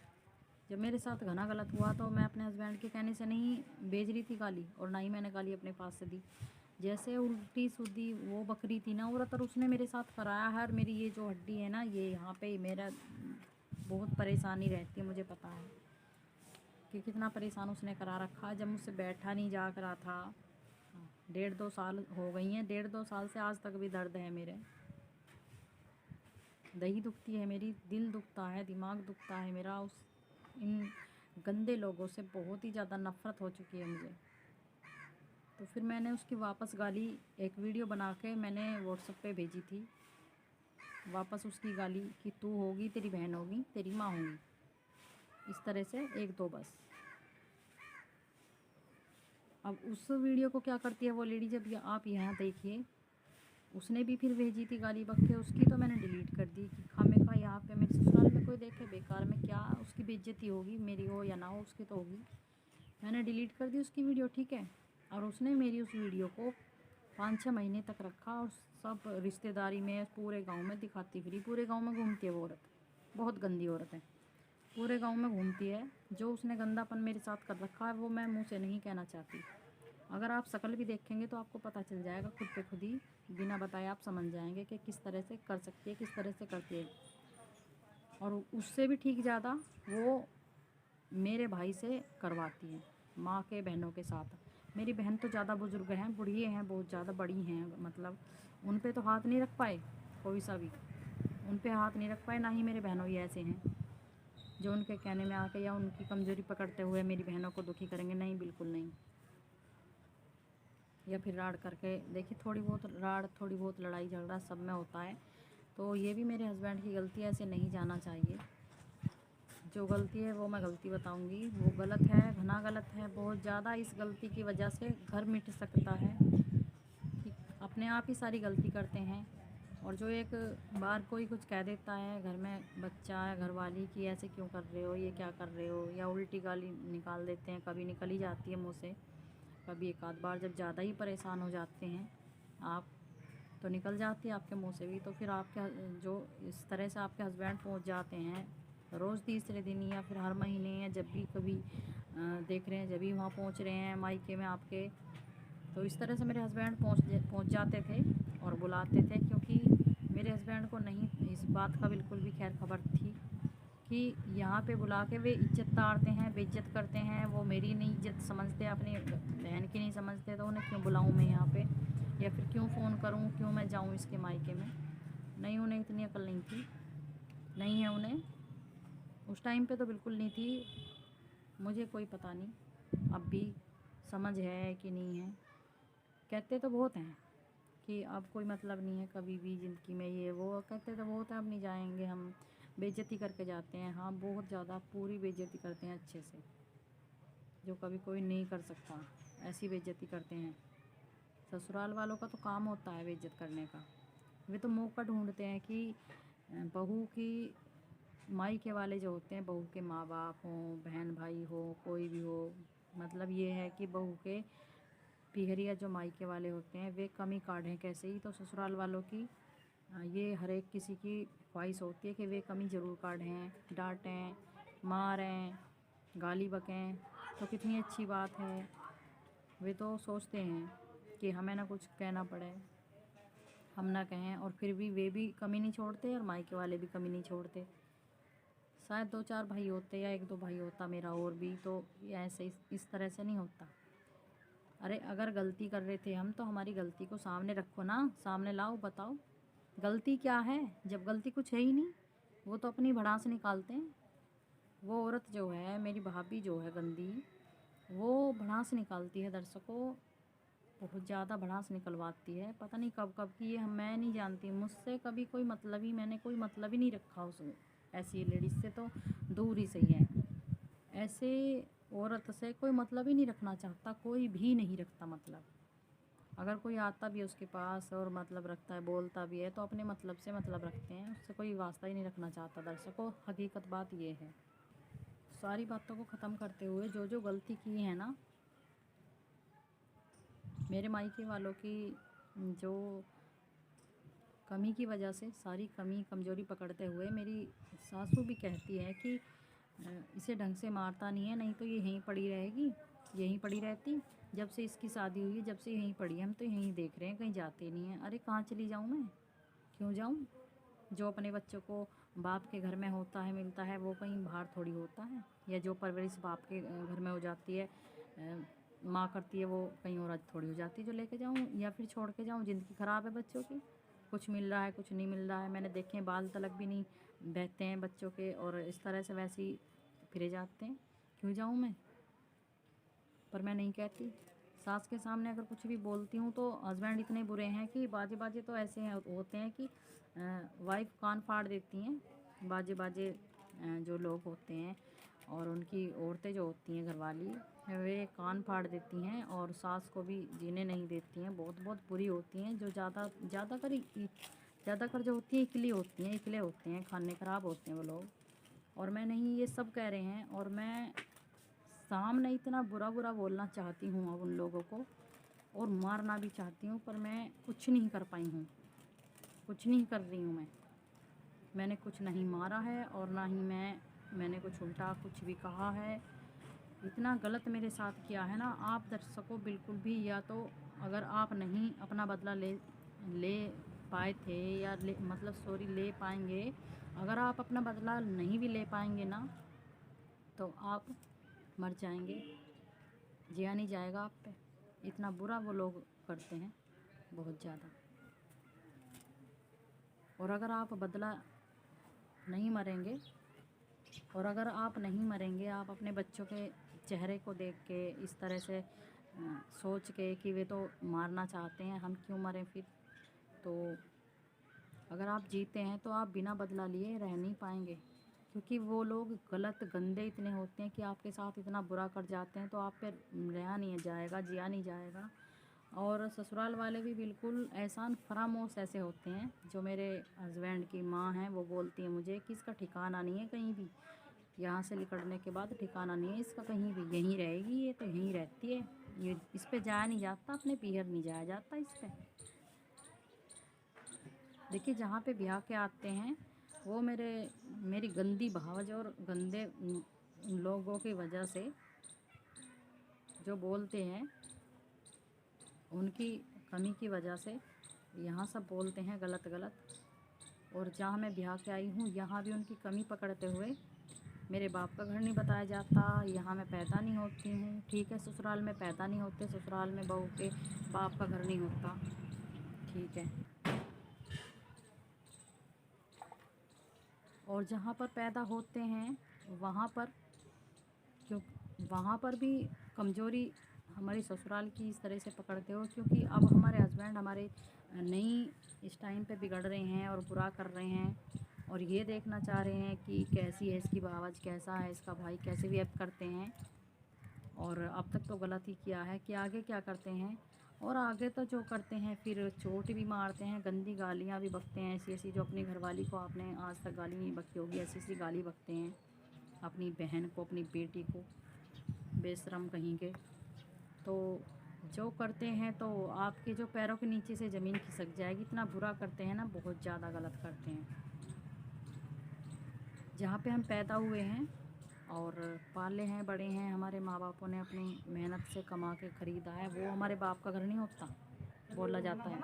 जब मेरे साथ घना गलत हुआ, तो मैं अपने हस्बैंड के कहने से नहीं भेज रही थी गाली, और ना ही मैंने गाली अपने पास से दी। जैसे उल्टी सीधी वो बकरी थी ना औरत, और उसने मेरे साथ कराया है, और मेरी ये जो हड्डी है ना, ये यहाँ पे मेरा बहुत परेशानी रहती है, मुझे पता है कि कितना परेशान उसने करा रखा। जब मुझसे बैठा नहीं जा रहा था, 1.5-2 साल हो गई हैं, 1.5-2 साल से आज तक भी दर्द है मेरे, दही दुखती है मेरी, दिल दुखता है, दिमाग दुखता है मेरा। उस इन गंदे लोगों से बहुत ही ज़्यादा नफ़रत हो चुकी है मुझे। तो फिर मैंने उसकी वापस गाली एक वीडियो बना के मैंने व्हाट्सएप पे भेजी थी। वापस उसकी गाली कि तू होगी, तेरी बहन होगी, तेरी माँ होगी, इस तरह से एक दो बस। अब उस वीडियो को क्या करती है वो लेडी, जब आप यहाँ देखिए, उसने भी फिर भेजी थी गाली बक्के, उसकी तो मैंने डिलीट कर दी कि खामे खा यहाँ पे मेरे ससुराल में कोई देखे बेकार में, क्या उसकी बेइज्जती होगी, मेरी हो या ना हो, उसकी तो होगी। मैंने डिलीट कर दी उसकी वीडियो, ठीक है। और उसने मेरी उस वीडियो को 5-6 महीने तक रखा और सब रिश्तेदारी में पूरे गांव में दिखाती फिरी। पूरे गांव में घूमती है वो औरत, बहुत गंदी औरत है, पूरे गांव में घूमती है। जो उसने गंदापन मेरे साथ कर रखा है वो मैं मुंह से नहीं कहना चाहती। अगर आप शक्ल भी देखेंगे तो आपको पता चल जाएगा, खुद पे खुद ही बिना बताए आप समझ जाएंगे कि किस तरह से कर सकती है, किस तरह से करती है। और उससे भी ठीक ज़्यादा वो मेरे भाई से करवाती है, माँ के बहनों के साथ। मेरी बहन तो ज़्यादा बुजुर्ग हैं, बूढ़ी हैं, बहुत ज़्यादा बड़ी हैं, मतलब उन पे तो हाथ नहीं रख पाए कोई सा भी, उन पे हाथ नहीं रख पाए। ना ही मेरे बहनों ही ऐसे हैं जो उनके कहने में आके या उनकी कमज़ोरी पकड़ते हुए मेरी बहनों को दुखी करेंगे, नहीं, बिल्कुल नहीं। या फिर राड़ करके देखिए, थोड़ी बहुत राड़, थोड़ी बहुत लड़ाई झगड़ा सब में होता है। तो ये भी मेरे हस्बैंड की गलती है, ऐसे नहीं जाना चाहिए। जो गलती है वो मैं गलती बताऊंगी, वो गलत है, घना गलत है, बहुत ज़्यादा। इस गलती की वजह से घर मिट सकता है कि अपने आप ही सारी गलती करते हैं। और जो एक बार कोई कुछ कह देता है घर में बच्चा है, घर वाली, कि ऐसे क्यों कर रहे हो, ये क्या कर रहे हो, या उल्टी गाली निकाल देते हैं, कभी निकल ही जाती है मुँह से, कभी एक आध बार जब ज़्यादा ही परेशान हो जाते हैं आप, तो निकल जाती है आपके मुंह से भी। तो फिर आपके जो इस तरह से आपके हस्बैंड पहुंच जाते हैं रोज़ तीसरे दिन या फिर हर महीने, या जब भी कभी देख रहे हैं जब भी वहाँ पहुंच रहे हैं मायके में आपके, तो इस तरह से मेरे हस्बैंड पहुंच जाते थे और बुलाते थे। क्योंकि मेरे हस्बैंड को नहीं इस बात का बिल्कुल भी खैर खबर थी कि यहाँ पे बुला के वे इज्जत तारते हैं, बेइज्जत करते हैं, वो मेरी नहीं इज्जत समझते, अपनी बहन की नहीं समझते, तो उन्हें क्यों बुलाऊँ मैं यहाँ पे, या फिर क्यों फ़ोन करूँ, क्यों मैं जाऊँ इसके मायके में। नहीं, उन्हें इतनी अकल नहीं थी, नहीं है उन्हें, उस टाइम पे तो बिल्कुल नहीं थी। मुझे कोई पता नहीं अब भी समझ है कि नहीं है। कहते तो बहुत हैं कि अब कोई मतलब नहीं है कभी भी ज़िंदगी में, ये वो कहते तो बहुत है, अब नहीं जाएंगे हम, बेइज्जती करके जाते हैं। हाँ, बहुत ज़्यादा पूरी बेइज्जती करते हैं अच्छे से, जो कभी कोई नहीं कर सकता, ऐसी बेइज्जती करते हैं। ससुराल वालों का तो काम होता है बेइज्जत करने का। वे तो मौका ढूंढते हैं कि बहू की, मायके वाले जो होते हैं, बहू के माँ बाप हों, बहन भाई हो, कोई भी हो, मतलब ये है कि बहू के पिहरिया जो मायके वाले होते हैं वे कमी काढ़ें कैसे ही। तो ससुराल वालों की ये हर एक किसी की ख्वाहिश होती है कि वे कमी ज़रूर काढ़ें, डांटें, मारें, गाली बकें, तो कितनी अच्छी बात है। वे तो सोचते हैं कि हमें ना कुछ कहना पड़े, हम ना कहें, और फिर भी वे भी कमी नहीं छोड़ते और मायके वाले भी कमी नहीं छोड़ते। शायद 2-4 भाई होते या 1-2 भाई होता मेरा और भी, तो ये ऐसे इस तरह से नहीं होता। अरे अगर गलती कर रहे थे हम, तो हमारी गलती को सामने रखो ना, सामने लाओ, बताओ गलती क्या है। जब गलती कुछ है ही नहीं, वो तो अपनी भड़ास निकालते हैं। वो औरत जो है, मेरी भाभी जो है गंदी, वो भड़ास निकालती है दर्शकों, बहुत ज़्यादा भड़ास निकलवाती है। पता नहीं कब कब की, ये मैं नहीं जानती, मुझसे कभी कोई मतलब ही, मैंने कोई मतलब ही नहीं रखा उस ऐसी लेडीज़ से, तो दूर ही सही है। ऐसे औरत से कोई मतलब ही नहीं रखना चाहता, कोई भी नहीं रखता मतलब। अगर कोई आता भी है उसके पास और मतलब रखता है, बोलता भी है, तो अपने मतलब से मतलब रखते हैं, उससे कोई वास्ता ही नहीं रखना चाहता दर्शकों। हकीकत बात ये है। सारी बातों को ख़त्म करते हुए, जो जो गलती की है ना मेरे मायके वालों की, जो कमी की वजह से, सारी कमी कमज़ोरी पकड़ते हुए, मेरी सासू भी कहती है कि इसे ढंग से मारता नहीं है, नहीं तो ये यहीं पड़ी रहेगी, यहीं पड़ी रहती। जब से इसकी शादी हुई है, जब से यहीं पड़ी है, हम तो यहीं देख रहे हैं, कहीं जाते नहीं हैं। अरे कहाँ चली जाऊँ मैं, क्यों जाऊँ? जो अपने बच्चों को बाप के घर में होता है, मिलता है, वो कहीं बाहर थोड़ी होता है। या जो परवरिश बाप के घर में हो जाती है, माँ करती है, वो कहीं और थोड़ी हो जाती है जो लेके जाऊँ या फिर छोड़ के जाऊँ। ज़िंदगी ख़राब है बच्चों की, कुछ मिल रहा है, कुछ नहीं मिल रहा है। मैंने देखे हैं बाल तलक भी नहीं बहते हैं बच्चों के, और इस तरह से वैसे ही फिरे जाते हैं। क्यों जाऊँ मैं? पर मैं नहीं कहती। सास के सामने अगर कुछ भी बोलती हूँ तो हस्बैंड इतने बुरे हैं कि बाजे बाजे तो ऐसे हैं, होते हैं कि वाइफ कान फाड़ देती हैं, बाजे बाजे जो लोग होते हैं, और उनकी औरतें जो होती हैं घरवाली, वे कान फाड़ देती हैं और सास को भी जीने नहीं देती हैं। बहुत बहुत बुरी होती हैं, जो ज़्यादातर जो होती हैं इकली होती हैं, इकले होते हैं, खाने ख़राब होते हैं वो लोग। और मैं नहीं, ये सब कह रहे हैं, और मैं सामने इतना बुरा बुरा बोलना चाहती हूँ अब उन लोगों को, और मारना भी चाहती हूँ, पर मैं कुछ नहीं कर पाई हूँ, कुछ नहीं कर रही हूँ। मैंने कुछ नहीं मारा है, और ना ही मैंने कुछ उल्टा कुछ भी कहा है। इतना गलत मेरे साथ किया है ना। आप दर्शकों बिल्कुल भी, या तो अगर आप नहीं अपना बदला ले पाए थे, या मतलब सॉरी ले पाएंगे, अगर आप अपना बदला नहीं भी ले पाएंगे ना, तो आप मर जाएंगे, जिया नहीं जाएगा आप पे। इतना बुरा वो लोग करते हैं, बहुत ज़्यादा। और अगर आप बदला नहीं मरेंगे, और अगर आप नहीं मरेंगे, आप अपने बच्चों के चेहरे को देख के इस तरह से सोच के कि वे तो मारना चाहते हैं, हम क्यों मरें फिर। तो अगर आप जीते हैं तो आप बिना बदला लिए रह नहीं पाएंगे, क्योंकि वो लोग गलत गंदे इतने होते हैं कि आपके साथ इतना बुरा कर जाते हैं, तो आप पे रहा नहीं जाएगा, जिया नहीं जाएगा। और ससुराल वाले भी बिल्कुल एहसान फरामोश ऐसे होते हैं। जो मेरे हस्बैंड की माँ हैं, वो बोलती है मुझे कि इसका ठिकाना नहीं है कहीं भी, यहाँ से निकलने के बाद ठिकाना नहीं है इसका कहीं भी, यहीं रहेगी, ये तो यहीं रहती है, ये इस पे जाया नहीं जाता, अपने पीहर नहीं जाया जाता इस पे। देखिए, जहाँ पे ब्याह के आते हैं, वो मेरी गंदी भावज और गंदे लोगों की वजह से जो बोलते हैं, उनकी कमी की वजह से यहाँ सब बोलते हैं गलत गलत। और जहाँ मैं ब्याह के आई हूँ, यहाँ भी उनकी कमी पकड़ते हुए मेरे बाप का घर नहीं बताया जाता, यहाँ मैं पैदा नहीं होती हूँ। ठीक है, ससुराल में पैदा नहीं होते, ससुराल में बहू के बाप का घर नहीं होता, ठीक है। और जहाँ पर पैदा होते हैं, वहाँ पर क्यों, वहाँ पर भी कमज़ोरी हमारी ससुराल की इस तरह से पकड़ते हो, क्योंकि अब हमारे हस्बैंड हमारे नहीं इस टाइम पे बिगड़ रहे हैं और बुरा कर रहे हैं, और ये देखना चाह रहे हैं कि कैसी है इसकी बावज, कैसा है इसका भाई, कैसे भी अब करते हैं। और अब तक तो गलत ही किया है, कि आगे क्या करते हैं। और आगे तो जो करते हैं, फिर चोट भी मारते हैं, गंदी गालियाँ भी बकते हैं, ऐसी ऐसी जो अपनी घरवाली को आपने आज तक गाली नहीं बकी होगी, ऐसी ऐसी गाली बकते हैं अपनी बहन को, अपनी बेटी को, बेशरम कहीं के। तो जो करते हैं, तो आपके जो पैरों के नीचे से ज़मीन खिसक जाएगी, इतना बुरा करते हैं ना, बहुत ज़्यादा गलत करते हैं। जहाँ पे हम पैदा हुए हैं और पाले हैं, बड़े हैं, हमारे माँ बापों ने अपनी मेहनत से कमा के ख़रीदा है, वो हमारे बाप का घर नहीं होता, बोला जाता है।